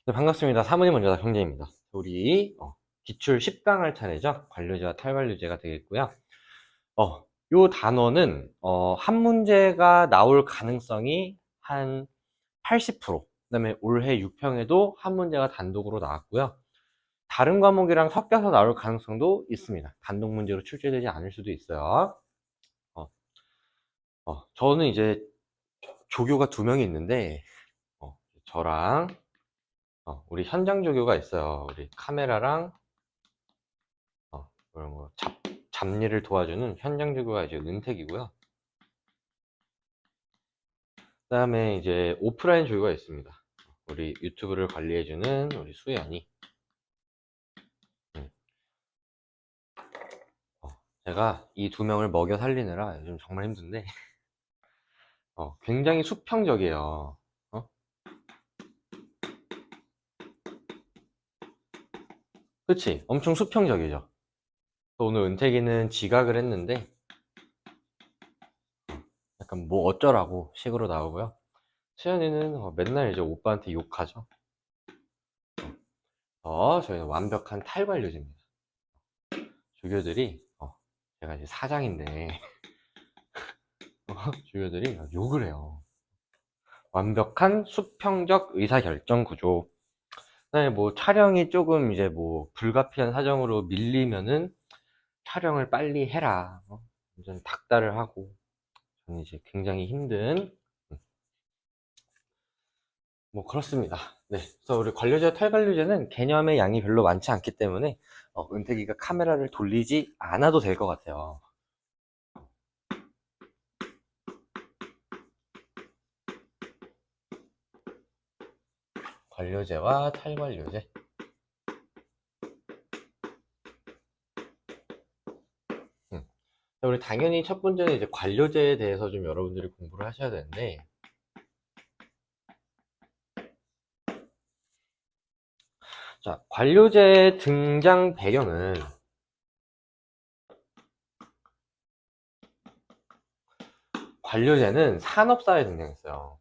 네, 반갑습니다. 사무님 먼저다 형제입니다. 우리 기출 10강 할 차례죠. 관료제와 탈관료제가 되겠고요. 요 단어는 한 문제가 나올 가능성이 한 80%. 그다음에 올해 6평에도 한 문제가 단독으로 나왔고요. 다른 과목이랑 섞여서 나올 가능성도 있습니다. 단독 문제로 출제되지 않을 수도 있어요. 어, 저는 이제 조교가 2명이 있는데 저랑 우리 현장 조교가 있어요. 우리 카메라랑 그런 거 잡일을 도와주는 현장 조교가 이제 은택이고요. 그 다음에 이제 오프라인 조교가 있습니다. 우리 유튜브를 관리해주는 우리 수연이. 제가 이 2명을 먹여 살리느라 요즘 정말 힘든데 굉장히 수평적이에요. 그치? 엄청 수평적이죠. 오늘 은택이는 지각을 했는데 약간 뭐 어쩌라고 식으로 나오고요. 수연이는 맨날 이제 오빠한테 욕하죠. 저희는 완벽한 탈관료제입니다. 조교들이 제가 이제 사장인데 조교들이 욕을 해요. 완벽한 수평적 의사결정 구조. 그다음에 뭐 촬영이 조금 이제 뭐 불가피한 사정으로 밀리면은 촬영을 빨리 해라. 완전 닥달을 하고. 저는 이제 굉장히 힘든 뭐 그렇습니다. 네, 그래서 우리 관료제 탈관료제는 개념의 양이 별로 많지 않기 때문에 은택이가 카메라를 돌리지 않아도 될 것 같아요. 관료제와 탈관료제. 음. 우리 당연히 첫 번째는 이제 관료제에 대해서 좀 여러분들이 공부를 하셔야 되는데, 자, 관료제 등장 배경은 관료제는 산업사에 등장했어요.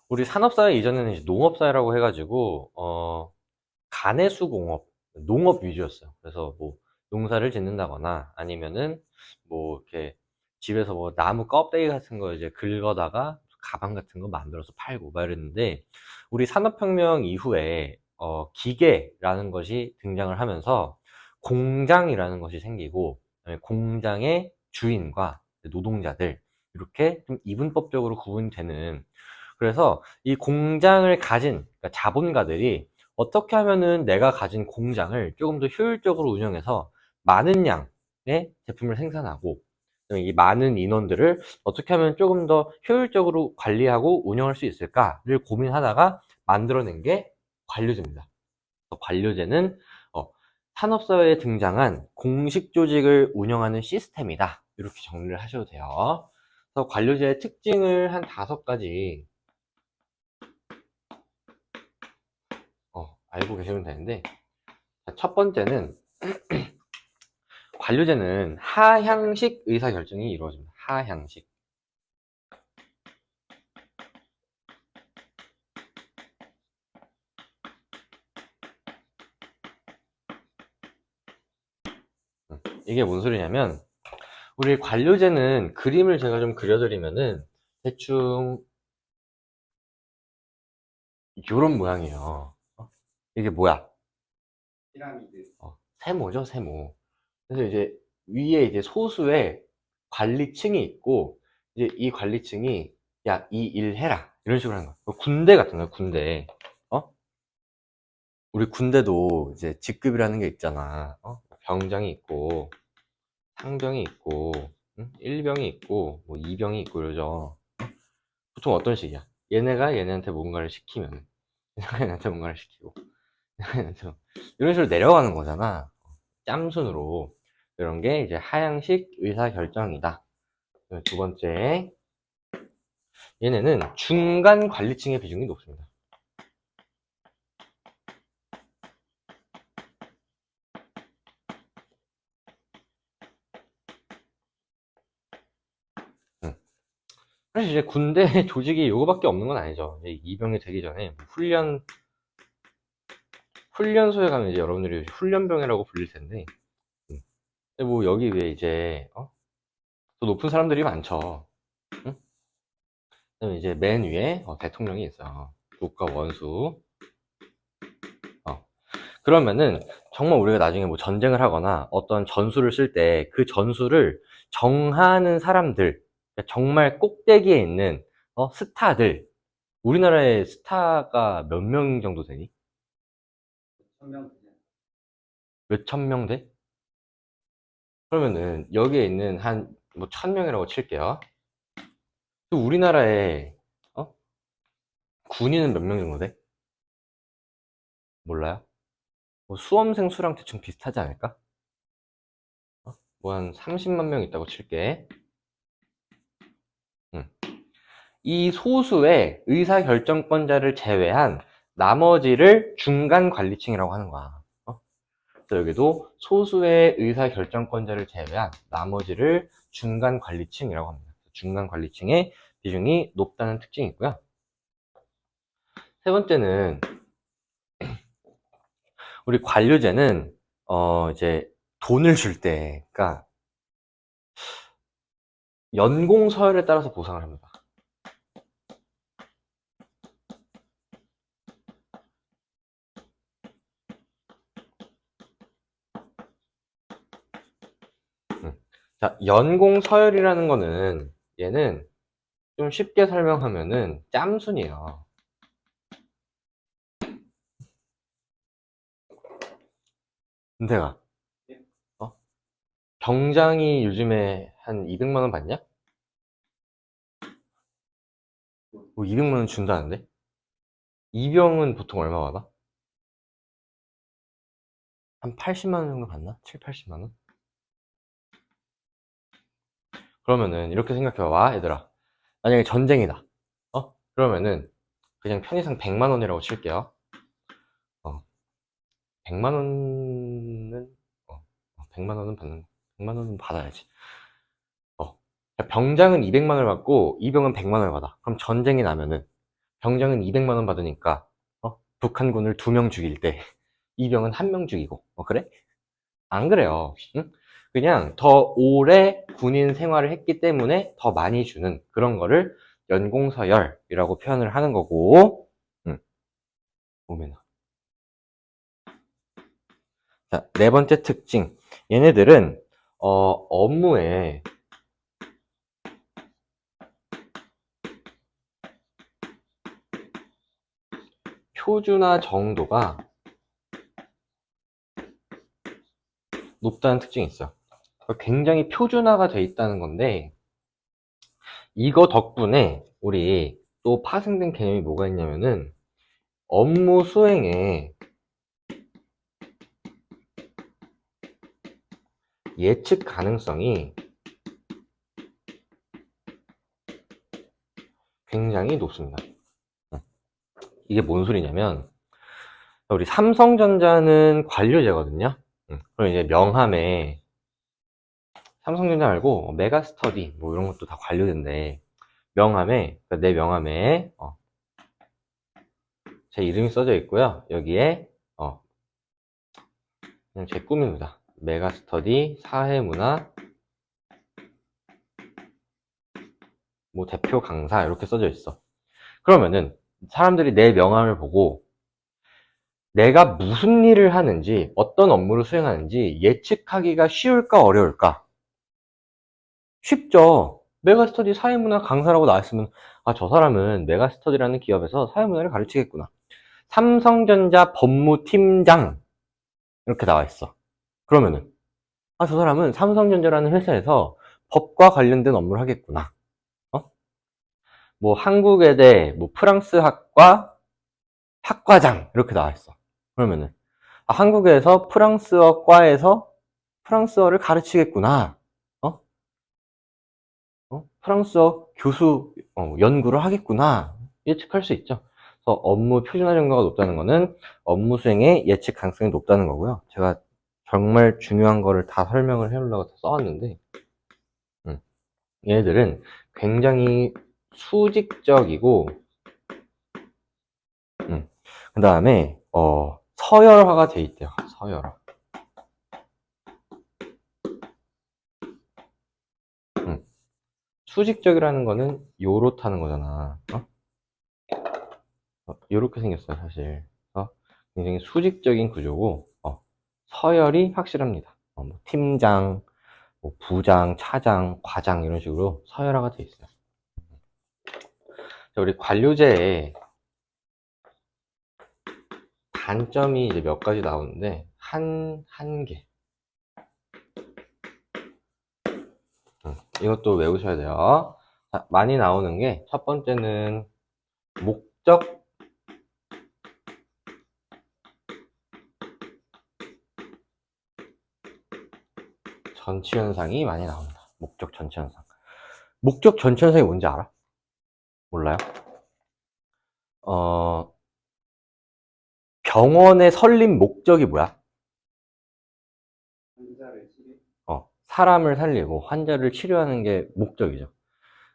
우리 산업사회 이전에는 이제 농업사회라고 해가지고 가내수공업, 농업 위주였어요. 그래서 뭐 농사를 짓는다거나 아니면은 뭐 이렇게 집에서 뭐 나무 껍데기 같은 거 이제 긁어다가 가방 같은 거 만들어서 팔고 막 이랬는데, 우리 산업혁명 이후에 기계라는 것이 등장을 하면서 공장이라는 것이 생기고, 그다음에 공장의 주인과 노동자들 이렇게 좀 이분법적으로 구분되는, 그래서 이 공장을 가진 그러니까 자본가들이 어떻게 하면은 내가 가진 공장을 조금 더 효율적으로 운영해서 많은 양의 제품을 생산하고, 이 많은 인원들을 어떻게 하면 조금 더 효율적으로 관리하고 운영할 수 있을까를 고민하다가 만들어낸 게 관료제입니다. 관료제는 산업사회에 등장한 공식 조직을 운영하는 시스템이다. 이렇게 정리를 하셔도 돼요. 그래서 관료제의 특징을 한 5가지 알고 계시면 되는데, 첫 번째는 관료제는 하향식 의사결정이 이루어집니다. 하향식. 이게 뭔 소리냐면, 우리 관료제는 그림을 제가 좀 그려드리면은 대충 이런 모양이에요. 이게 뭐야? 피라미드. 세모죠, 세모. 그래서 이제 위에 이제 소수의 관리층이 있고, 이제 이 관리층이 야, 이 일 해라. 이런 식으로 하는 거야. 군대 같은 거야, 군대. 어? 우리 군대도 이제 직급이라는 게 있잖아. 병장이 있고, 상병이 있고, 응? 1병이 있고, 뭐 2병이 있고 그러죠. 보통 어떤 식이야? 얘네가 얘네한테 뭔가를 시키면 얘네가 얘네한테 뭔가를 시키고 얘네한테 이런 식으로 내려가는 거잖아. 짬순으로. 이런 게 이제 하향식 의사결정이다. 두 번째, 얘네는 중간 관리층의 비중이 높습니다. 사실 이제 군대 조직이 요거밖에 없는 건 아니죠. 이제 이병이 되기 전에 뭐 훈련소에 가면 이제 여러분들이 훈련병이라고 불릴 텐데, 근데 뭐 여기 위에 이제 또 높은 사람들이 많죠. 응? 그다음에 이제 맨 위에 대통령이 있어요. 국가 원수. 그러면은 정말 우리가 나중에 뭐 전쟁을 하거나 어떤 전술을 쓸 때 그 전술을 정하는 사람들, 그러니까 정말 꼭대기에 있는 스타들. 우리나라의 스타가 몇 명 정도 되니? 1000명 그냥 몇 천 명 돼? 그러면은 여기에 있는 한 뭐 1000명이라고 칠게요. 또 우리나라에 어? 군인은 몇 명 정도 돼? 몰라요? 뭐 수험생 수랑 대충 비슷하지 않을까? 뭐 한 30만 명 있다고 칠게. 음. 이 소수의 의사결정권자를 제외한 나머지를 중간관리층이라고 하는 거야. 그래서 여기도 소수의 의사결정권자를 제외한 나머지를 중간관리층이라고 합니다. 중간관리층의 비중이 높다는 특징이 있고요. 세 번째는 우리 관료제는 이제 돈을 줄 때, 그러니까 연공 서열에 따라서 보상을 합니다. 자, 연공 서열이라는 거는 얘는 좀 쉽게 설명하면은 짬순이에요. 은택아, 어? 병장이 요즘에 한 200만 원 받냐? 뭐 200만 원 준다는데? 이병은 보통 얼마 받아? 한 80만 원 정도 받나? 7, 80만 원? 그러면은 이렇게 생각해봐, 얘들아. 만약에 전쟁이다. 그러면은 그냥 편의상 100만 원이라고 칠게요. 100만 원은 100만 원은 100만 원은 받아야지. 병장은 200만 원을 받고 이병은 100만 원을 받아. 그럼 전쟁이 나면은 병장은 200만 원 받으니까 북한군을 2명 죽일 때 이병은 1명 죽이고 그래? 안 그래요. 응? 그냥 더 오래 군인 생활을 했기 때문에 더 많이 주는 그런 거를 연공서열이라고 표현을 하는 거고. 오메나. 자, 네 번째 특징. 얘네들은 업무에 표준화 정도가 높다는 특징이 있어요. 굉장히 표준화가 돼 있다는 건데, 이거 덕분에 우리 또 파생된 개념이 뭐가 있냐면은 업무 수행에 예측 가능성이 굉장히 높습니다. 이게 뭔 소리냐면 우리 삼성전자는 관료제거든요. 그럼 이제 명함에 삼성전자 말고 메가스터디 뭐 이런 것도 다 관료제인데, 명함에, 그러니까 내 명함에 제 이름이 써져 있고요. 여기에 그냥 제 꿈입니다. 메가스터디 사회문화 뭐 대표 강사 이렇게 써져 있어. 그러면은 사람들이 내 명함을 보고 내가 무슨 일을 하는지, 어떤 업무를 수행하는지 예측하기가 쉬울까 어려울까? 쉽죠. 메가스터디 사회문화 강사라고 나왔으면 저 사람은 메가스터디라는 기업에서 사회문화를 가르치겠구나. 삼성전자 법무팀장 이렇게 나와 있어. 그러면은 저 사람은 삼성전자라는 회사에서 법과 관련된 업무를 하겠구나. 뭐 한국외대 뭐 프랑스학과 학과장 이렇게 나와 있어. 그러면은 한국에서 프랑스어과에서 프랑스어를 가르치겠구나. 어? 프랑스어 교수 연구를 하겠구나. 예측할 수 있죠. 그래서 업무 표준화 정도가 높다는 거는 업무 수행의 예측 가능성이 높다는 거고요. 제가 정말 중요한 거를 다 설명을 해놓으려고 써왔는데, 얘네들은 굉장히 수직적이고, 그 다음에, 서열화가 돼 있대요. 서열화. 수직적이라는 거는 요렇다는 거잖아. 요렇게 생겼어요, 사실. 굉장히 수직적인 구조고, 서열이 확실합니다. 뭐 팀장, 뭐 부장, 차장, 과장 이런 식으로 서열화가 돼 있어요. 자, 우리 관료제에 단점이 이제 몇 가지 나오는데, 한 개. 이것도 외우셔야 돼요. 자, 많이 나오는 게, 첫 번째는 목적 전치 현상이 많이 나옵니다. 목적 전치 현상. 목적 전치 현상이 뭔지 알아? 몰라요? 병원의 설립 목적이 뭐야? 환자를 치료. 사람을 살리고 환자를 치료하는 게 목적이죠.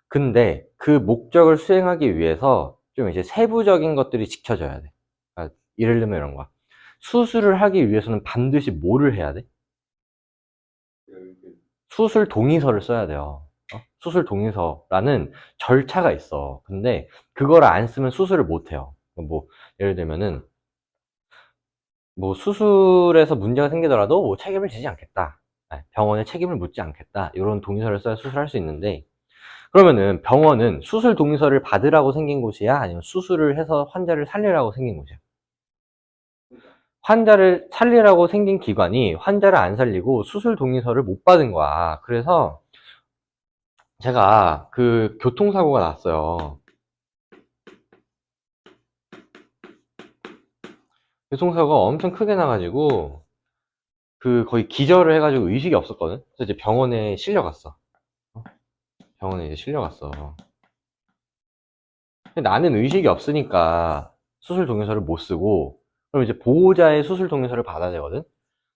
근데 그 목적을 수행하기 위해서 좀 이제 세부적인 것들이 지켜져야 돼. 그러니까 예를 들면 이런 거야. 수술을 하기 위해서는 반드시 뭐를 해야 돼? 수술 동의서를 써야 돼요. 수술 동의서라는 절차가 있어. 근데 그걸 안 쓰면 수술을 못 해요. 뭐 예를 들면은 뭐 수술에서 문제가 생기더라도 뭐 책임을 지지 않겠다. 병원에 책임을 묻지 않겠다. 이런 동의서를 써야 수술할 수 있는데, 그러면은 병원은 수술 동의서를 받으라고 생긴 곳이야? 아니면 수술을 해서 환자를 살리라고 생긴 곳이야? 환자를 살리라고 생긴 기관이 환자를 안 살리고 수술 동의서를 못 받은 거야. 그래서 제가 그 교통사고가 났어요. 교통사고가 엄청 크게 나가지고 그 거의 기절을 해가지고 의식이 없었거든. 그래서 이제 병원에 실려갔어. 병원에 이제 실려갔어. 근데 나는 의식이 없으니까 수술 동의서를 못 쓰고, 그럼 이제 보호자의 수술 동의서를 받아야 되거든.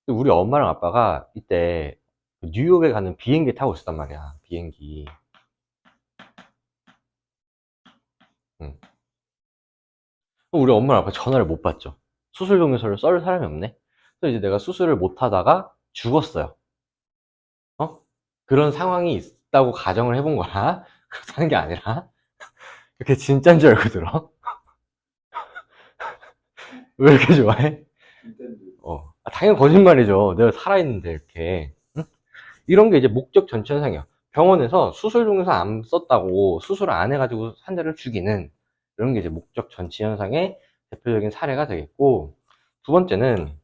근데 우리 엄마랑 아빠가 이때 뉴욕에 가는 비행기 타고 있었단 말이야. 비행기. 응. 그럼 우리 엄마랑 아빠 전화를 못 받죠. 수술 동의서를 썰 사람이 없네. 그래서 이제 내가 수술을 못 하다가 죽었어요. 그런 상황이 있다고 가정을 해본 거야. 그렇다는 게 아니라 이렇게 진짜인 줄 알고 들어. 왜 이렇게 좋아해? 당연히 거짓말이죠. 내가 살아있는데 이렇게. 응? 이런 게 이제 목적 전체 현상이야. 병원에서 수술 동의서 안 썼다고 수술 안 해가지고 환자를 죽이는 이런 게 이제 목적 전치 현상의 대표적인 사례가 되겠고, 두 번째는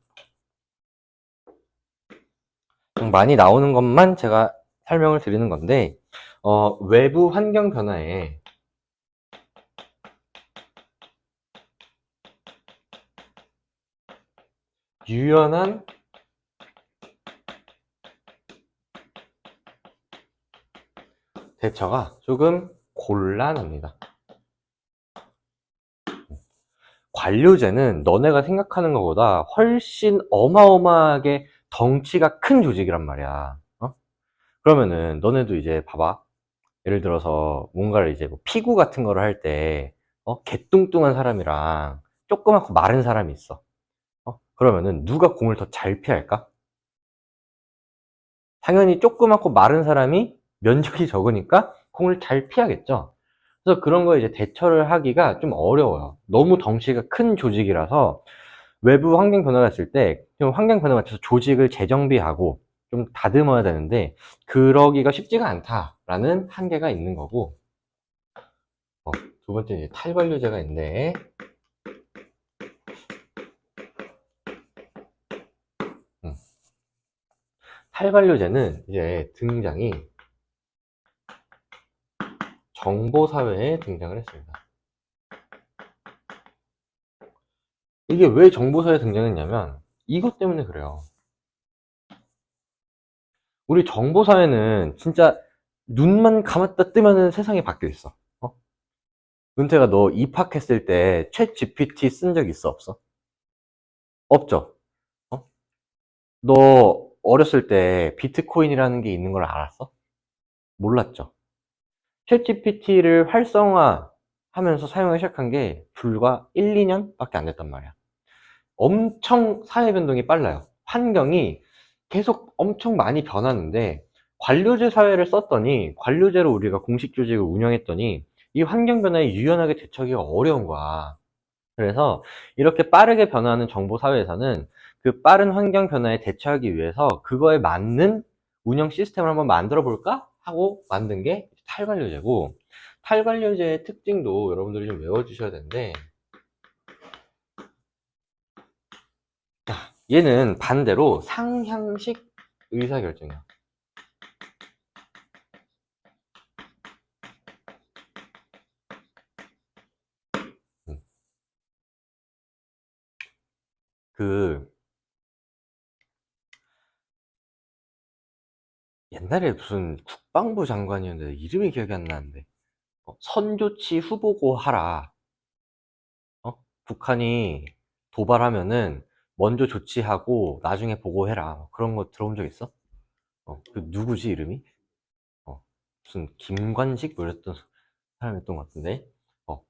많이 나오는 것만 제가 설명을 드리는 건데, 외부 환경 변화에 유연한 대처가 조금 곤란합니다. 관료제는 너네가 생각하는 것보다 훨씬 어마어마하게 덩치가 큰 조직이란 말이야. 그러면은 너네도 이제 봐봐. 예를 들어서 뭔가를 이제 뭐 피구 같은 거를 할 때, 개뚱뚱한 사람이랑 조그맣고 마른 사람이 있어. 그러면은 누가 공을 더 잘 피할까? 당연히 조그맣고 마른 사람이 면적이 적으니까 공을 잘 피하겠죠. 그래서 그런 거에 이제 대처를 하기가 좀 어려워요. 너무 덩치가 큰 조직이라서 외부 환경 변화가 있을 때 좀 환경 변화에 맞춰서 조직을 재정비하고 좀 다듬어야 되는데 그러기가 쉽지가 않다라는 한계가 있는 거고, 두 번째 이제 탈관료제가 있는데, 음, 탈관료제는 이제 등장이 정보사회에 등장을 했습니다. 이게 왜 정보사회에 등장했냐면 이것 때문에 그래요. 우리 정보사회는 진짜 눈만 감았다 뜨면은 세상이 바뀌어 있어. 은퇴가 너 입학했을 때 챗 GPT 쓴 적 있어, 없어? 없죠. 어? 너 어렸을 때 비트코인이라는 게 있는 걸 알았어? 몰랐죠. 챗GPT를 활성화하면서 사용하기 시작한 게 불과 1, 2년 밖에 안 됐단 말이야. 엄청 사회 변동이 빨라요. 환경이 계속 엄청 많이 변하는데, 관료제 사회를 썼더니, 관료제로 우리가 공식 조직을 운영했더니 이 환경 변화에 유연하게 대처하기가 어려운 거야. 그래서 이렇게 빠르게 변화하는 정보 사회에서는 그 빠른 환경 변화에 대처하기 위해서 그거에 맞는 운영 시스템을 한번 만들어 볼까 하고 만든 게 탈관료제고, 탈관료제의 특징도 여러분들이 좀 외워주셔야 되는데, 얘는 반대로 상향식 의사결정이야. 음. 그 옛날에 무슨 국방부 장관이었는데 이름이 기억이 안 나는데, 선조치 후보고 하라. 북한이 도발하면은 먼저 조치하고 나중에 보고해라. 그런 거 들어본 적 있어? 그 누구지 이름이? 무슨 김관식 뭐 이랬던 사람이었던 것 같은데. 어,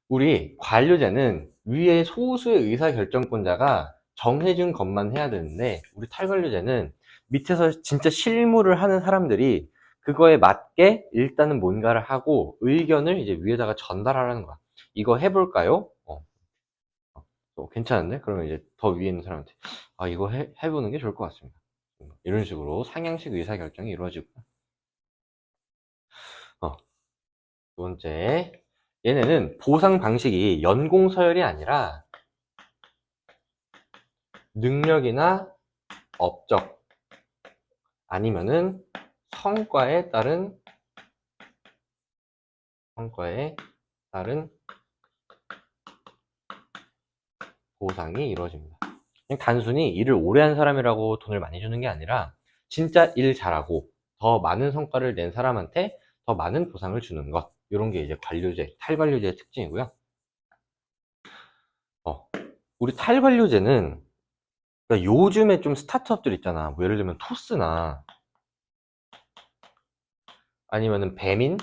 우리 관료제는 위에 소수의 의사결정권자가 정해준 것만 해야 되는데, 우리 탈관료제는 밑에서 진짜 실무를 하는 사람들이 그거에 맞게 일단은 뭔가를 하고 의견을 이제 위에다가 전달하라는 거야. 이거 해볼까요? 괜찮은데? 그러면 이제 더 위에 있는 사람한테 이거 해보는 게 좋을 것 같습니다. 이런 식으로 상향식 의사결정이 이루어지고. 두 번째, 얘네는 보상 방식이 연공 서열이 아니라 능력이나 업적 아니면은 성과에 따른 성과에 따른 보상이 이루어집니다. 그냥 단순히 일을 오래 한 사람이라고 돈을 많이 주는 게 아니라 진짜 일 잘하고 더 많은 성과를 낸 사람한테 더 많은 보상을 주는 것. 이런 게 이제 관료제, 탈관료제의 특징이고요. 우리 탈관료제는, 그러니까 요즘에 좀 스타트업들 있잖아. 뭐 예를 들면 토스나 아니면은 배민,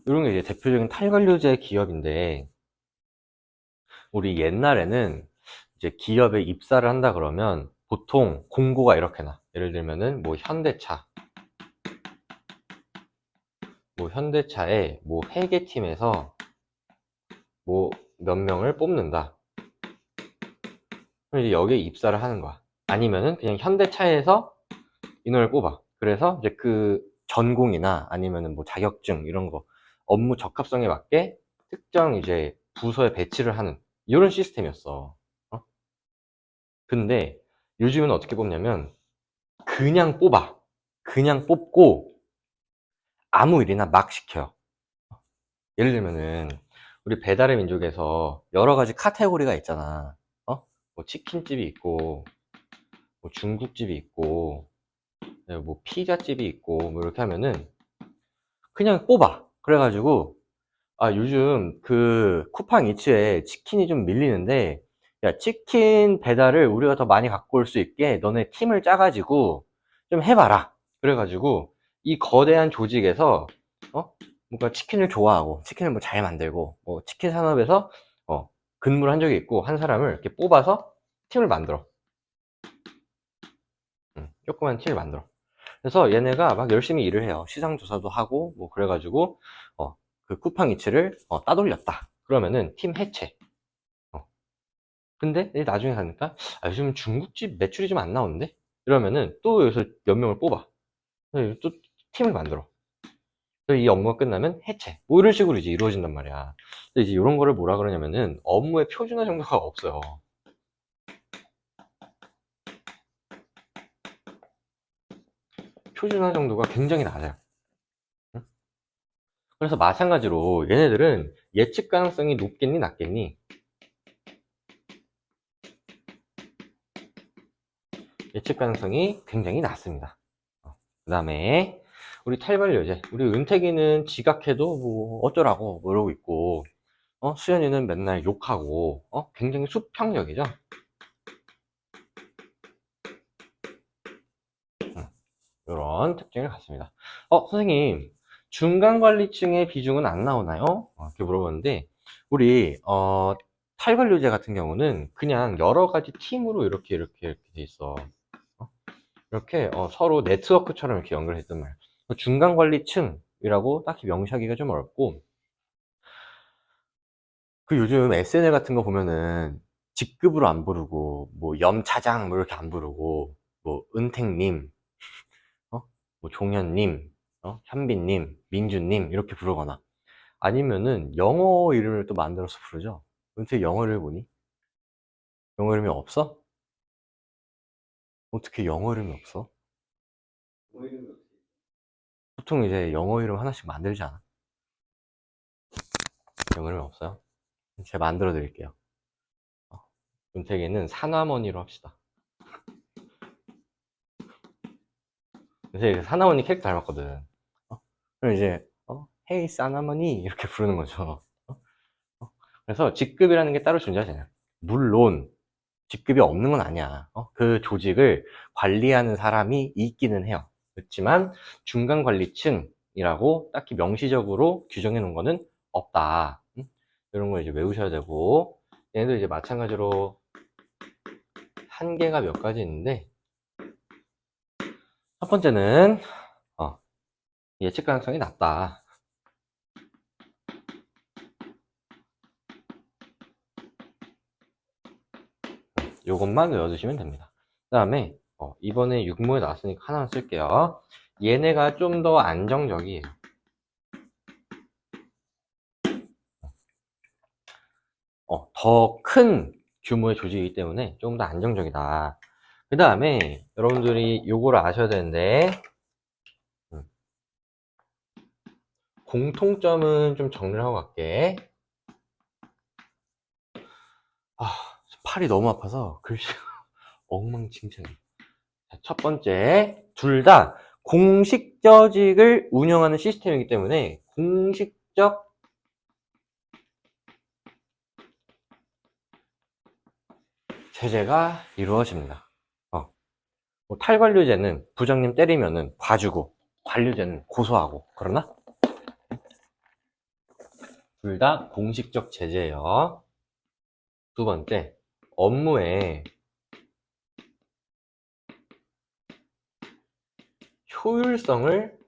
이런 게 이제 대표적인 탈관료제 기업인데, 우리 옛날에는 이제 기업에 입사를 한다 그러면 보통 공고가 이렇게 나. 예를 들면은 뭐 현대차의 뭐 회계팀에서 뭐 몇 명을 뽑는다. 그럼 이제 여기에 입사를 하는 거야. 아니면은 그냥 현대차에서 인원을 뽑아. 그래서 이제 그 전공이나 아니면은 뭐 자격증 이런 거 업무 적합성에 맞게 특정 이제 부서에 배치를 하는 이런 시스템이었어. 근데 요즘은 어떻게 뽑냐면 그냥 뽑아. 그냥 뽑고 아무 일이나 막 시켜요. 예를 들면은 우리 배달의 민족에서 여러 가지 카테고리가 있잖아. 뭐 치킨집이 있고, 뭐 중국집이 있고, 뭐 피자집이 있고, 뭐 이렇게 하면은 그냥 뽑아. 그래가지고 요즘 그 쿠팡 이츠에 치킨이 좀 밀리는데, 야, 치킨 배달을 우리가 더 많이 갖고 올 수 있게 너네 팀을 짜가지고 좀 해봐라. 그래가지고 이 거대한 조직에서 뭔가 치킨을 좋아하고 치킨을 뭐 잘 만들고 뭐 치킨 산업에서 근무를 한 적이 있고 한 사람을 이렇게 뽑아서 팀을 만들어. 조그만 팀을 만들어. 그래서 얘네가 막 열심히 일을 해요. 시장 조사도 하고 뭐 그래가지고 그 쿠팡 이츠를 따돌렸다. 그러면은 팀 해체. 근데 나중에 가니까 요즘 중국집 매출이 좀 안 나오는데? 이러면은 또 여기서 몇 명을 뽑아. 또 팀을 만들어. 그래서 이 업무가 끝나면 해체. 뭐 이런 식으로 이제 이루어진단 말이야. 근데 이제 이런 거를 뭐라 그러냐면은 업무의 표준화 정도가 없어요. 표준화 정도가 굉장히 낮아요. 응? 그래서 마찬가지로 얘네들은 예측 가능성이 높겠니, 낮겠니? 예측 가능성이 굉장히 낮습니다. 그 다음에 우리 탈관료제, 우리 은택이는 지각해도 뭐 어쩌라고 뭐 이러고 있고, 수연이는 맨날 욕하고, 굉장히 수평적이죠. 이런 특징을 갖습니다. 선생님, 중간관리층의 비중은 안 나오나요? 이렇게 물어보는데, 우리, 탈관료제 같은 경우는 그냥 여러 가지 팀으로 이렇게 돼 있어. 이렇게 서로 네트워크처럼 이렇게 연결했단 말이야. 중간관리층이라고 딱히 명시하기가 좀 어렵고, 그 요즘 SNL 같은 거 보면은 직급으로 안 부르고, 뭐 염차장 뭐 이렇게 안 부르고, 뭐 은택님, 뭐 종현님, 현빈님, 민주님 이렇게 부르거나 아니면은 영어 이름을 또 만들어서 부르죠. 어떻게 영어 이름을 보니? 영어 이름이 없어? 어떻게 영어 이름이 없어? 오히려 보통 이제 영어 이름 하나씩 만들지 않아? 영어 이름이 없어요? 제가 만들어 드릴게요. 은택이는 사나머니로 합시다. 요새 사나머니 캐릭터 닮았거든. 그럼 이제 헤이 사나머니 이렇게 부르는 거죠. 그래서 직급이라는 게 따로 존재하잖아요. 물론 직급이 없는 건 아니야. 그 조직을 관리하는 사람이 있기는 해요. 그렇지만 중간관리층이라고 딱히 명시적으로 규정해 놓은 거는 없다. 이런 걸 이제 외우셔야 되고, 얘네도 이제 마찬가지로 한계가 몇 가지 있는데, 첫 번째는 예측 가능성이 낮다. 요것만 외워두시면 됩니다. 그 다음에 이번에 육모에 나왔으니까 하나만 쓸게요. 얘네가 좀 더 안정적이에요. 더 큰 규모의 조직이기 때문에 조금 더 안정적이다. 그 다음에 여러분들이 요거를 아셔야 되는데, 공통점은 좀 정리를 하고 갈게. 팔이 너무 아파서 글씨가 엉망진창이에요. 첫 번째, 둘 다 공식 조직을 운영하는 시스템이기 때문에 공식적 제재가 이루어집니다. 뭐 탈관료제는 부장님 때리면은 봐주고, 관료제는 고소하고, 그러나 둘 다 공식적 제재예요. 두 번째, 업무의 효율성을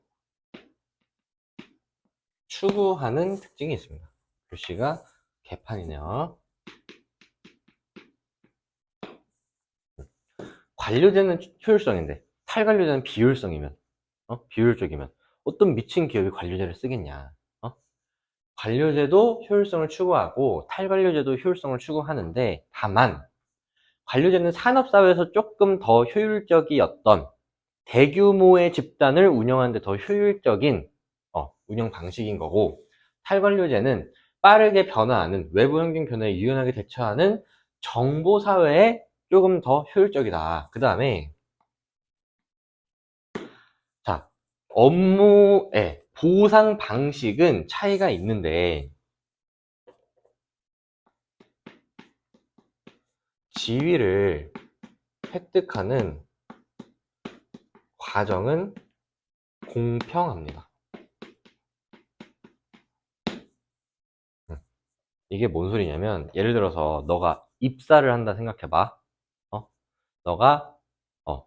추구하는 특징이 있습니다. 글씨가 개판이네요. 관료제는 효율성인데 탈관료제는 비효율성이면, 비효율적이면 어떤 미친 기업이 관료제를 쓰겠냐. 관료제도 효율성을 추구하고 탈관료제도 효율성을 추구하는데, 다만 관료제는 산업사회에서 조금 더 효율적이었던, 대규모의 집단을 운영하는 데 더 효율적인 운영 방식인 거고, 탈관료제는 빠르게 변화하는 외부 환경 변화에 유연하게 대처하는 정보사회에 조금 더 효율적이다. 그 다음에 자, 업무의 보상 방식은 차이가 있는데, 지위를 획득하는 과정은 공평합니다. 이게 뭔 소리냐면, 예를 들어서 너가 입사를 한다 생각해봐. 너가 어,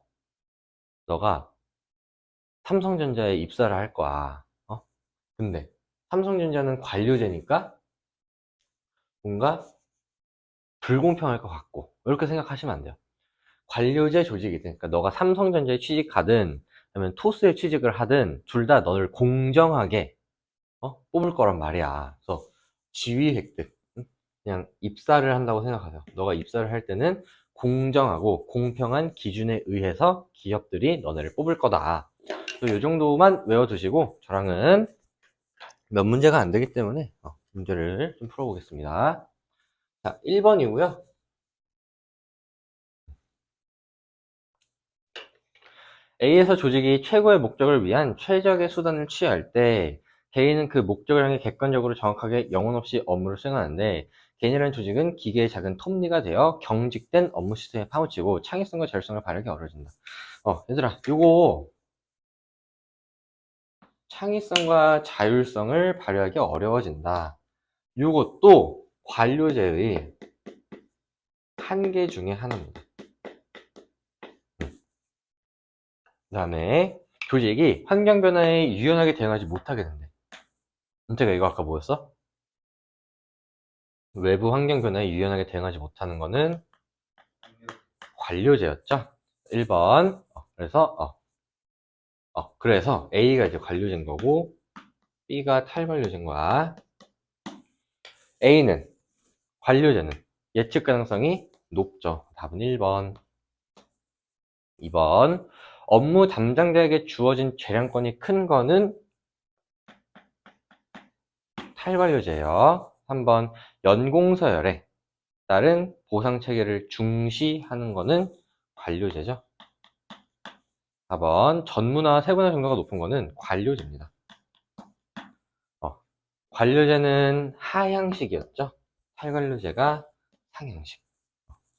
너가 삼성전자에 입사를 할 거야. 근데 삼성전자는 관료제니까 뭔가 불공평할 것 같고, 이렇게 생각하시면 안 돼요. 관료제 조직이든, 그러니까 너가 삼성전자에 취직하든 아니면 토스에 취직을 하든 둘 다 너를 공정하게 뽑을 거란 말이야. 그래서 지위 획득, 그냥 입사를 한다고 생각하세요. 너가 입사를 할 때는 공정하고 공평한 기준에 의해서 기업들이 너네를 뽑을 거다. 이 정도만 외워두시고, 저랑은 몇 문제가 안 되기 때문에 문제를 좀 풀어보겠습니다. 자, 1번이고요. A에서 조직이 최고의 목적을 위한 최적의 수단을 취할 때 개인은 그 목적을 향해 객관적으로 정확하게 영혼 없이 업무를 수행하는데, 개인이라는 조직은 기계의 작은 톱니가 되어 경직된 업무 시스템에 파묻히고 창의성과 자율성을 발휘하기 어려워진다. 얘들아, 요거 창의성과 자율성을 발휘하기 어려워진다. 이것도 관료제의 한계 중에 하나입니다. 그 다음에 조직이 환경 변화에 유연하게 대응하지 못하게 된대. 은태가 이거 아까 뭐였어? 외부 환경 변화에 유연하게 대응하지 못하는 거는 관료제였죠? 1번. 그래서 A가 이제 관료제인 거고, B가 탈관료제인 거야. A는, 관료제는 예측 가능성이 높죠. 답은 1번. 2번. 업무 담당자에게 주어진 재량권이 큰 거는 탈관료제예요. 3번. 연공서열에 따른 보상 체계를 중시하는 거는 관료제죠. 4번. 전문화, 세분화 정도가 높은 거는 관료제입니다. 관료제는 하향식이었죠. 탈관료제가 상향식.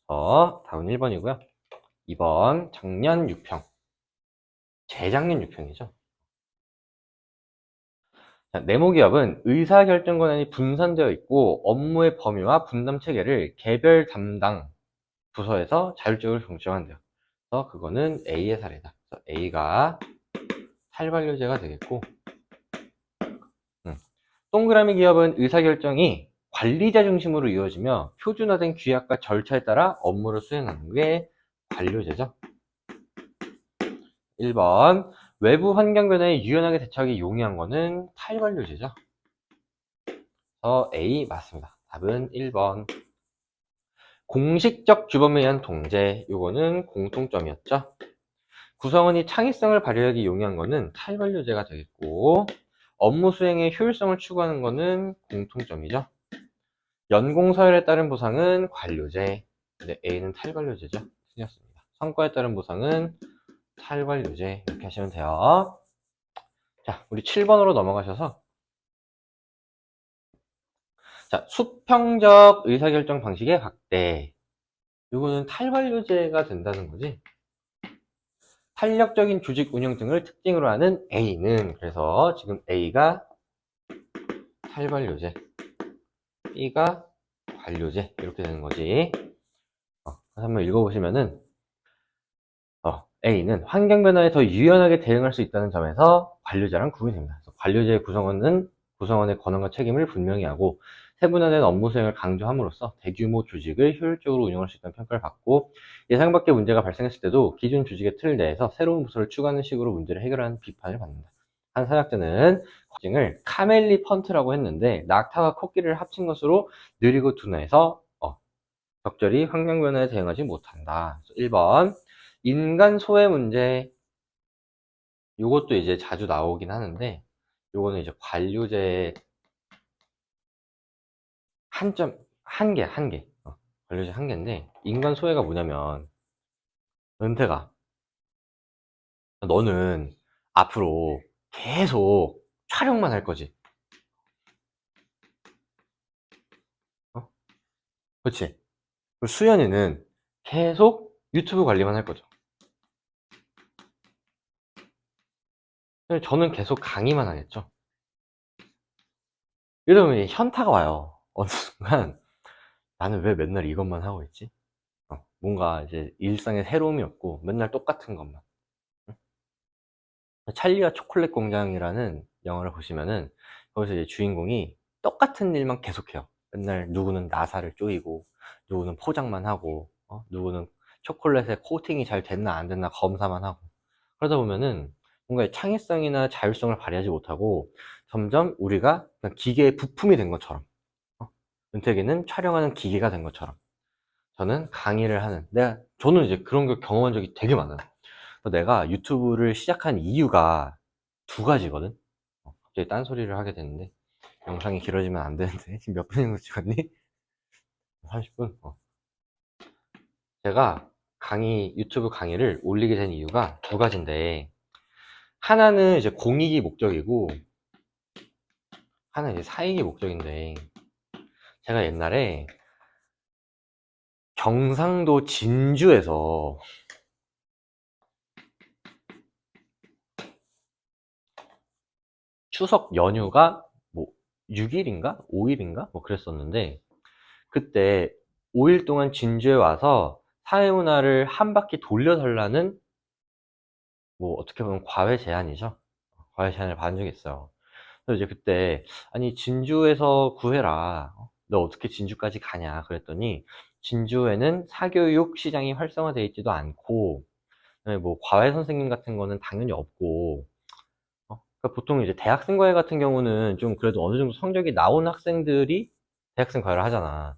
답은 1번이고요. 2번. 작년 6평. 재작년 6평이죠. 네모기업은 의사결정 권한이 분산되어 있고 업무의 범위와 분담 체계를 개별 담당 부서에서 자율적으로 결정한대요. 그래서 그거는 A의 사례다. 그래서 A가 탈관료제가 되겠고, 동그라미 기업은 의사결정이 관리자 중심으로 이루어지며 표준화된 규약과 절차에 따라 업무를 수행하는 게 관료제죠. 1번. 외부 환경 변화에 유연하게 대처하기 용이한 거는 탈관료제죠. A 맞습니다. 답은 1번. 공식적 규범에 의한 통제, 요거는 공통점이었죠. 구성원이 창의성을 발휘하기 용이한 거는 탈관료제가 되겠고, 업무 수행의 효율성을 추구하는 거는 공통점이죠. 연공서열에 따른 보상은 관료제, 근데 A는 탈관료제죠. 틀렸습니다. 성과에 따른 보상은 탈관료제, 이렇게 하시면 돼요. 자, 우리 7번으로 넘어가셔서, 자, 수평적 의사결정 방식의 확대. 이거는 탈관료제가 된다는 거지. 탄력적인 조직 운영 등을 특징으로 하는 A는, 그래서 지금 A가 탈관료제, B가 관료제, 이렇게 되는 거지. 한번 읽어보시면은, A는 환경 변화에 더 유연하게 대응할 수 있다는 점에서 관료제랑 구분이 됩니다. 그래서 관료제의 구성원의 권한과 책임을 분명히 하고 세분화된 업무 수행을 강조함으로써 대규모 조직을 효율적으로 운영할 수 있다는 평가를 받고, 예상 밖의 문제가 발생했을 때도 기존 조직의 틀 내에서 새로운 부서를 추구하는 식으로 문제를 해결하는 비판을 받는다. 한 사학자는 과정을 카멜리 펀트라고 했는데, 낙타와 코끼리를 합친 것으로 느리고 둔해서 적절히 환경 변화에 대응하지 못한다. 1번. 인간 소외 문제, 요것도 이제 자주 나오긴 하는데, 요거는 이제 관료제 한계. 관료제 한계인데, 인간 소외가 뭐냐면, 은퇴가, 너는 앞으로 계속 촬영만 할 거지. 그렇지? 그리고 수연이는 계속 유튜브 관리만 할 거죠. 저는 계속 강의만 하겠죠. 이러면 현타가 와요. 어느 순간, 나는 왜 맨날 이것만 하고 있지? 뭔가 이제 일상에 새로움이 없고 맨날 똑같은 것만. 찰리와 초콜릿 공장이라는 영화를 보시면은 거기서 이제 주인공이 똑같은 일만 계속해요. 맨날 누구는 나사를 쪼이고, 누구는 포장만 하고, 누구는 초콜릿에 코팅이 잘 됐나 안 됐나 검사만 하고. 그러다 보면은 뭔가 창의성이나 자율성을 발휘하지 못하고 점점 우리가 그냥 기계의 부품이 된 것처럼, 은택이는 촬영하는 기계가 된 것처럼, 저는 강의를 하는, 저는 이제 그런 걸 경험한 적이 되게 많아요. 내가 유튜브를 시작한 이유가 두 가지거든. 갑자기 딴소리를 하게 되는데, 영상이 길어지면 안 되는데, 지금 몇 분 정도 찍었니? 30분? 제가 유튜브 강의를 올리게 된 이유가 두 가지인데, 하나는 이제 공익이 목적이고, 하나는 이제 사익이 목적인데, 제가 옛날에 경상도 진주에서 추석 연휴가 뭐 6일인가? 5일인가? 뭐 그랬었는데, 그때 5일 동안 진주에 와서 사회문화를 한 바퀴 돌려달라는, 뭐 어떻게 보면 과외 제안이죠. 과외 제안을 받은 적이 있어요. 그래서 이제 그때, 아니 진주에서 구해라, 너 어떻게 진주까지 가냐 그랬더니, 진주에는 사교육 시장이 활성화되어 있지도 않고, 그다음에 뭐 과외 선생님 같은 거는 당연히 없고, 그러니까 보통 이제 대학생 과외 같은 경우는 좀 그래도 어느 정도 성적이 나온 학생들이 대학생 과외를 하잖아.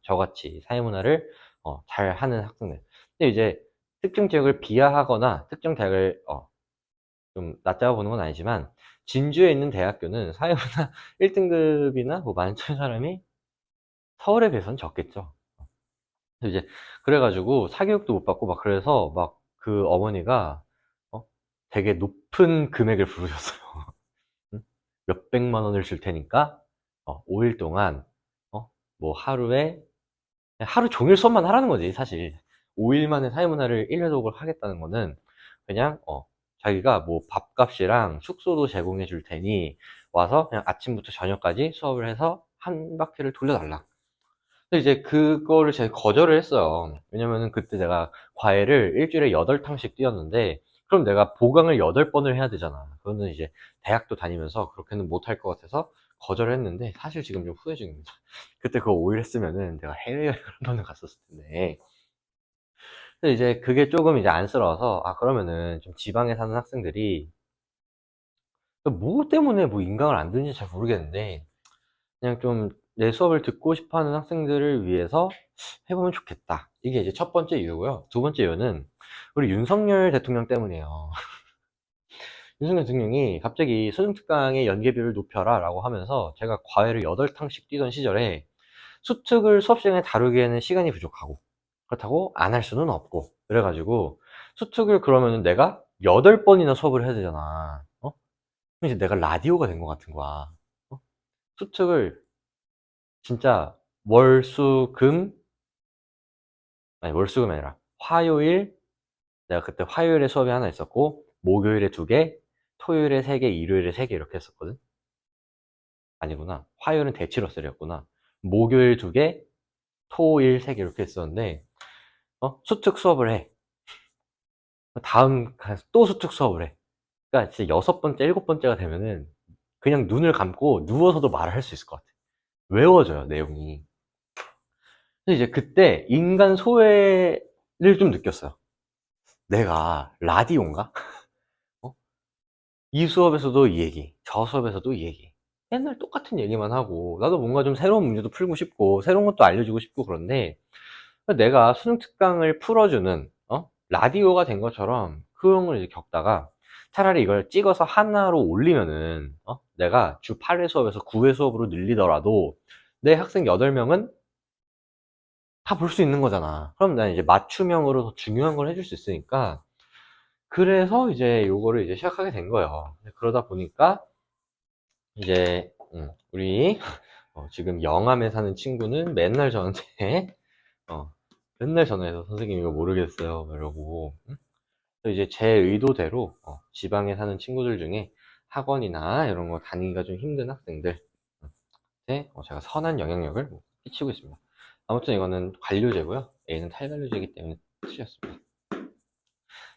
저같이 사회문화를 잘 하는 학생들. 근데 이제 특정 지역을 비하하거나 특정 대학을 좀 낮잡아 보는 건 아니지만, 진주에 있는 대학교는 사회문화 1등급이나 뭐 11,000 사람이 서울에 비해서는 적겠죠. 그래서 이제 그래가지고 사교육도 못 받고 막, 그래서 막 그 어머니가 어? 되게 높은 금액을 부르셨어요. 응? 몇백만 원을 줄 테니까 5일 동안 뭐 하루에 하루 종일 수업만 하라는 거지 사실. 5일 만에 사회문화를 1회 독을 하겠다는 거는 그냥 자기가 뭐 밥값이랑 숙소도 제공해 줄 테니 와서 그냥 아침부터 저녁까지 수업을 해서 한 바퀴를 돌려달라. 근데 이제 그거를 제가 거절을 했어요. 왜냐면은 그때 내가 과외를 일주일에 8탕씩 뛰었는데, 그럼 내가 보강을 8번을 해야 되잖아. 그거는 이제 대학도 다니면서 그렇게는 못할 것 같아서 거절을 했는데, 사실 지금 좀 후회 중입니다. 그때 그거 5일 했으면은 내가 해외여행을 한 번은 갔었을 텐데. 근데 이제 그게 조금 이제 안쓰러워서, 아, 그러면은 좀 지방에 사는 학생들이 뭐 때문에 뭐 인강을 안 듣는지 잘 모르겠는데, 그냥 좀 내 수업을 듣고 싶어 하는 학생들을 위해서 해보면 좋겠다. 이게 이제 첫 번째 이유고요. 두 번째 이유는 우리 윤석열 대통령 때문이에요. 윤석열 대통령이 갑자기 수능특강의 연계비를 높여라 라고 하면서, 제가 과외를 8탕씩 뛰던 시절에 수특을 수업 시간에 다루기에는 시간이 부족하고, 그렇다고 안 할 수는 없고, 그래가지고 수특을 그러면은 내가 8번이나 수업을 해야 되잖아. 그럼 이제 내가 라디오가 된 것 같은 거야. 수특을 진짜 월, 수, 금, 아니 월, 수, 금이 아니라 화요일, 내가 그때 화요일에 수업이 하나 있었고, 목요일에 2개, 토요일에 3개, 일요일에 3개 이렇게 했었거든. 아니구나, 화요일은 대치러셀이었구나. 목요일 2개, 토일 3개 이렇게 했었는데, 수특 수업을 해. 다음 가서 또 수특 수업을 해. 그러니까 진짜 6번째, 7번째가 되면은 그냥 눈을 감고 누워서도 말을 할 수 있을 것 같아. 외워져요, 내용이. 근데 이제 그때 인간 소외를 좀 느꼈어요. 내가 라디오인가? 어? 이 수업에서도 이 얘기, 저 수업에서도 이 얘기. 맨날 똑같은 얘기만 하고, 나도 뭔가 좀 새로운 문제도 풀고 싶고, 새로운 것도 알려주고 싶고, 그런데 내가 수능 특강을 풀어주는 라디오가 된 것처럼 그런 걸 이제 겪다가, 차라리 이걸 찍어서 하나로 올리면은 내가 주 8회 수업에서 9회 수업으로 늘리더라도 내 학생 8명은 다 볼 수 있는 거잖아. 그럼 난 이제 맞춤형으로 더 중요한 걸 해줄 수 있으니까, 그래서 이제 요거를 이제 시작하게 된 거예요. 그러다 보니까 이제 우리 지금 영암에 사는 친구는 맨날 저한테 어, 맨날 전화해서 선생님 이거 모르겠어요 막 이러고, 응? 그래서 이제 제 의도대로 지방에 사는 친구들 중에 학원이나 이런 거 다니기가 좀 힘든 학생들 에 제가 선한 영향력을 끼치고 있습니다. 아무튼 이거는 관료제고요. A는 탈관료제이기 때문에 틀렸습니다.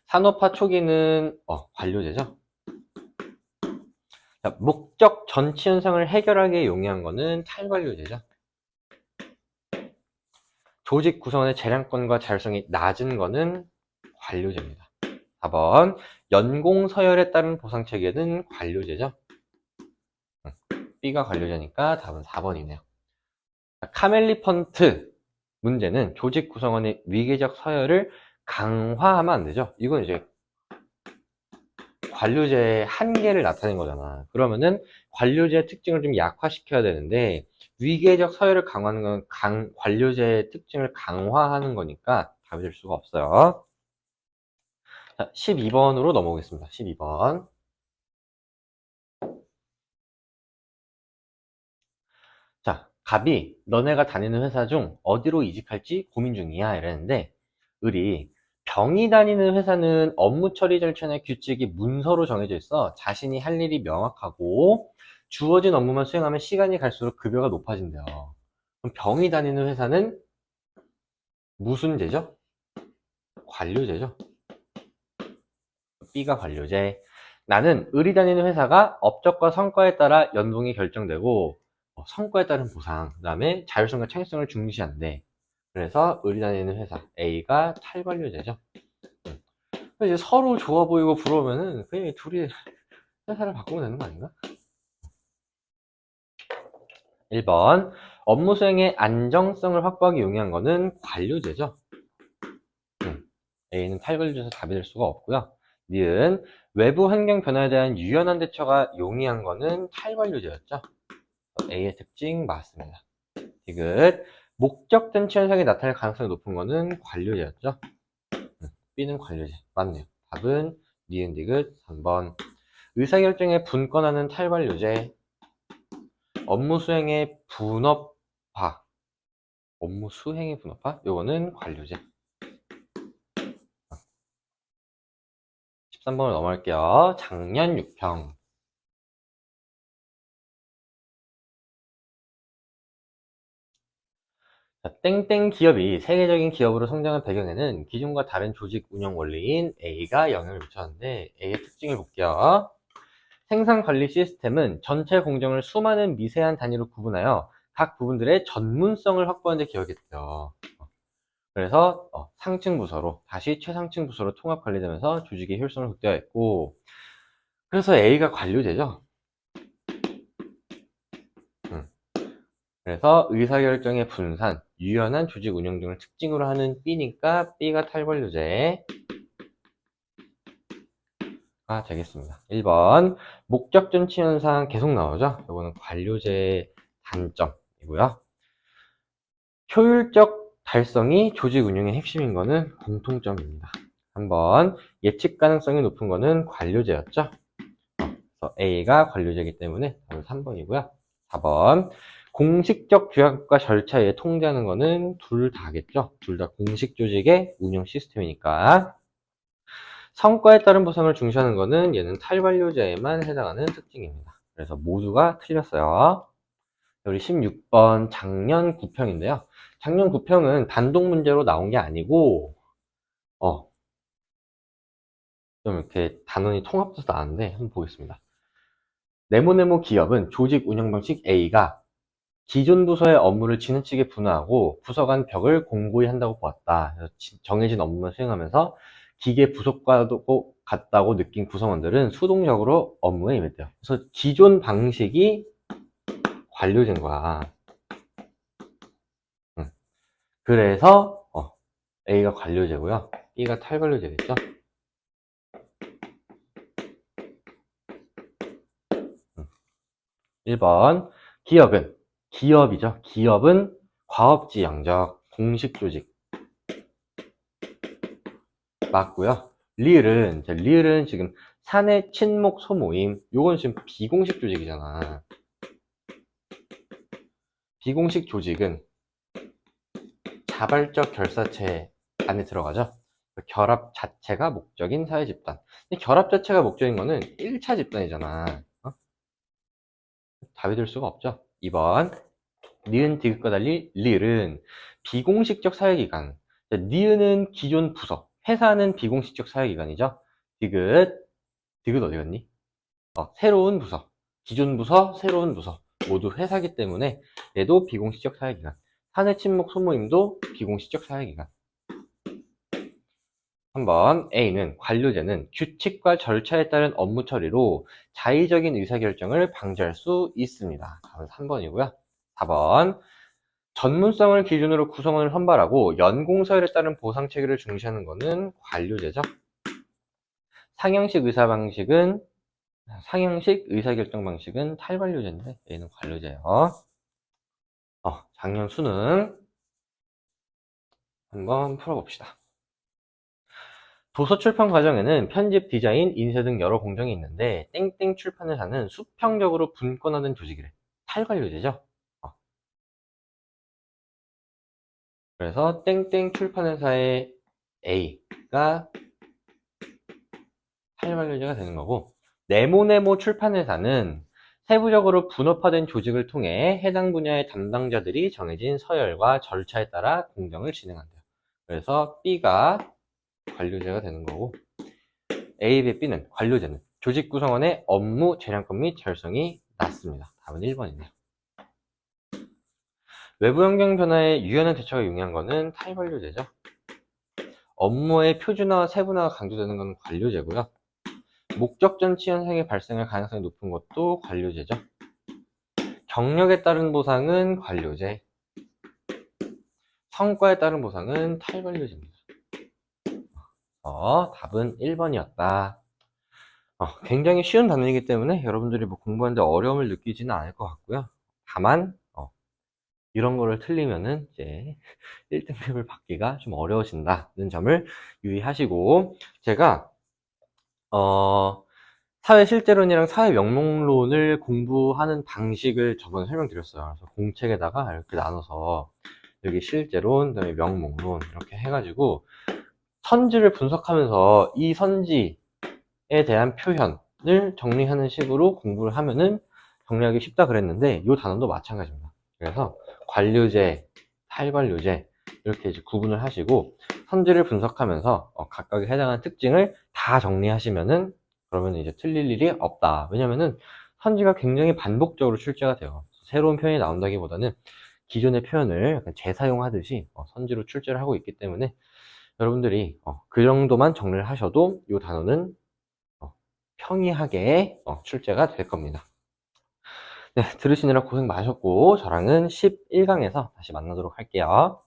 산업화 초기는 관료제죠. 자, 목적 전치 현상을 해결하기에 용이한 거는 탈관료제죠. 조직 구성원의 재량권과 자율성이 낮은 거는 관료제입니다. 4번 연공 서열에 따른 보상 체계는 관료제죠. B가 관료제니까 답은 4번이네요. 카멜리 펀트 문제는 조직 구성원의 위계적 서열을 강화하면 안 되죠. 이건 이제 관료제의 한계를 나타낸 거잖아. 그러면은 관료제의 특징을 좀 약화시켜야 되는데, 위계적 서열을 강화하는 건 관료제의 특징을 강화하는 거니까 답이 될 수가 없어요. 자, 12번으로 넘어오겠습니다. 12번. 자, 갑이 너네가 다니는 회사 중 어디로 이직할지 고민 중이야 이랬는데, 을이 병이 다니는 회사는 업무 처리 절차나 규칙이 문서로 정해져 있어 자신이 할 일이 명확하고 주어진 업무만 수행하면 시간이 갈수록 급여가 높아진대요. 그럼 병이 다니는 회사는 무슨 제죠? 관료제죠. B가 관료제. 나는 을이 다니는 회사가 업적과 성과에 따라 연봉이 결정되고 성과에 따른 보상, 그 다음에 자율성과 창의성을 중시한대. 그래서 을이 다니는 회사 A가 탈관료제죠. 이제 서로 좋아 보이고 부러우면은 그냥 둘이 회사를 바꾸면 되는 거 아닌가? 1번 업무 수행의 안정성을 확보하기 용이한 거는 관료제죠. A는 탈관료제에서 답이 될 수가 없고요. 니은 외부 환경 변화에 대한 유연한 대처가 용이한 거는 탈관료제였죠. A의 특징 맞습니다. 디귿 목적된 현상이 나타날 가능성이 높은 거는 관료제였죠. B는 관료제 맞네요. 답은 니은 디귿 3번. 의사결정에 분권하는 탈관료제. 업무 수행의 분업화. 업무 수행의 분업화? 요거는 관료제. 13번을 넘어갈게요. 작년 6평. 자, 땡땡 기업이 세계적인 기업으로 성장한 배경에는 기존과 다른 조직 운영 원리인 A가 영향을 미쳤는데 A의 특징을 볼게요. 생산 관리 시스템은 전체 공정을 수많은 미세한 단위로 구분하여 각 부분들의 전문성을 확보하는 데 기여했대요. 그래서 상층 부서로 다시 최상층 부서로 통합 관리되면서 조직의 효율성을 극대화했고, 그래서 A가 관료제죠. 그래서 의사결정의 분산, 유연한 조직 운영 등을 특징으로 하는 B니까 B가 탈관료제가 되겠습니다. 1번 목적전 치현상 계속 나오죠. 이거는 관료제의 단점이고요. 효율적 달성이 조직 운영의 핵심인 거는 공통점입니다. 한번 예측 가능성이 높은 거는 관료제였죠. 그래서 A가 관료제이기 때문에 답은 3번이고요. 4번 공식적 규약과 절차에 통제하는 거는 둘 다겠죠. 둘 다 공식 조직의 운영 시스템이니까. 성과에 따른 보상을 중시하는 거는 얘는 탈관료제에만 해당하는 특징입니다. 그래서 모두가 틀렸어요. 우리 16번 작년 9평인데요. 작년 9평은 단독 문제로 나온 게 아니고 좀 이렇게 단원이 통합돼서 나왔는데 한번 보겠습니다. 네모네모 기업은 조직 운영 방식 A가 기존 부서의 업무를 지나치게 분화하고 부서 간 벽을 공고히 한다고 보았다. 정해진 업무만 수행하면서 기계 부속과도 같다고 느낀 구성원들은 수동적으로 업무에 임했대요. 그래서 기존 방식이 관료제인 거야. 그래서 A가 관료제고요. B가 탈관료제겠죠. 1번 기업이죠. 기업은 과업지 양적, 공식 조직 맞고요. 리을은 지금 사내 친목 소모임, 요건 지금 비공식 조직이잖아. 비공식 조직은 자발적 결사체 안에 들어가죠. 결합 자체가 목적인 사회 집단. 근데 결합 자체가 목적인 거는 1차 집단이잖아. 답이 될 수가 없죠. 2번 니은 디귿과 달리 리을은 비공식적 사회기관. 니은은 기존 부서, 회사는 비공식적 사회기관이죠. 디귿 어디 갔니? 새로운 부서, 기존 부서, 새로운 부서 모두 회사기 때문에 얘도 비공식적 사회기관. 사내 친목 소모임도 비공식적 사회기관. 한번 A는 관료제는 규칙과 절차에 따른 업무 처리로 자의적인 의사결정을 방지할 수 있습니다. 답은 3번이고요. 4번 전문성을 기준으로 구성원을 선발하고 연공서열에 따른 보상 체계를 중시하는 것은 관료제죠. 상형식 의사결정 방식은 탈관료제인데 얘는 관료제예요. 작년 수능 한번 풀어봅시다. 도서 출판 과정에는 편집, 디자인, 인쇄 등 여러 공정이 있는데 땡땡 출판회사는 수평적으로 분권하는 조직이래. 탈관료제죠. 그래서 땡땡 출판회사의 A가 탈관료제가 되는 거고, 네모네모 출판회사는 세부적으로 분업화된 조직을 통해 해당 분야의 담당자들이 정해진 서열과 절차에 따라 공정을 진행한대요. 그래서 B가 관료제가 되는 거고, A, B, B는 관료제는 조직 구성원의 업무 재량권 및 자율성이 낮습니다. 답은 1번이네요. 외부 환경 변화에 유연한 대처가 용이한 것은 탈관료제죠. 업무의 표준화와 세분화가 강조되는 것은 관료제고요. 목적전 치현상이 발생할 가능성이 높은 것도 관료제죠. 경력에 따른 보상은 관료제, 성과에 따른 보상은 탈관료제입니다. 답은 1번이었다. 굉장히 쉬운 단어이기 때문에 여러분들이 뭐 공부하는데 어려움을 느끼지는 않을 것 같고요. 다만 이런 거를 틀리면은 이제 1등급을 받기가 좀 어려워진다는 점을 유의하시고, 제가 사회실제론이랑 사회명목론을 공부하는 방식을 저번에 설명드렸어요. 그래서 공책에다가 이렇게 나눠서 여기 실제론, 그다음에 명목론 이렇게 해가지고 선지를 분석하면서 이 선지에 대한 표현을 정리하는 식으로 공부를 하면은 정리하기 쉽다 그랬는데, 이 단원도 마찬가지입니다. 그래서 관료제, 탈관료제 이렇게 이제 구분을 하시고 선지를 분석하면서 각각에 해당하는 특징을 다 정리하시면은, 그러면 이제 틀릴 일이 없다. 왜냐면은 선지가 굉장히 반복적으로 출제가 돼요. 새로운 표현이 나온다기보다는 기존의 표현을 약간 재사용하듯이 선지로 출제를 하고 있기 때문에 여러분들이 그 정도만 정리를 하셔도 이 단어는 평이하게 출제가 될 겁니다. 네, 들으시느라 고생 많으셨고, 저랑은 11강에서 다시 만나도록 할게요.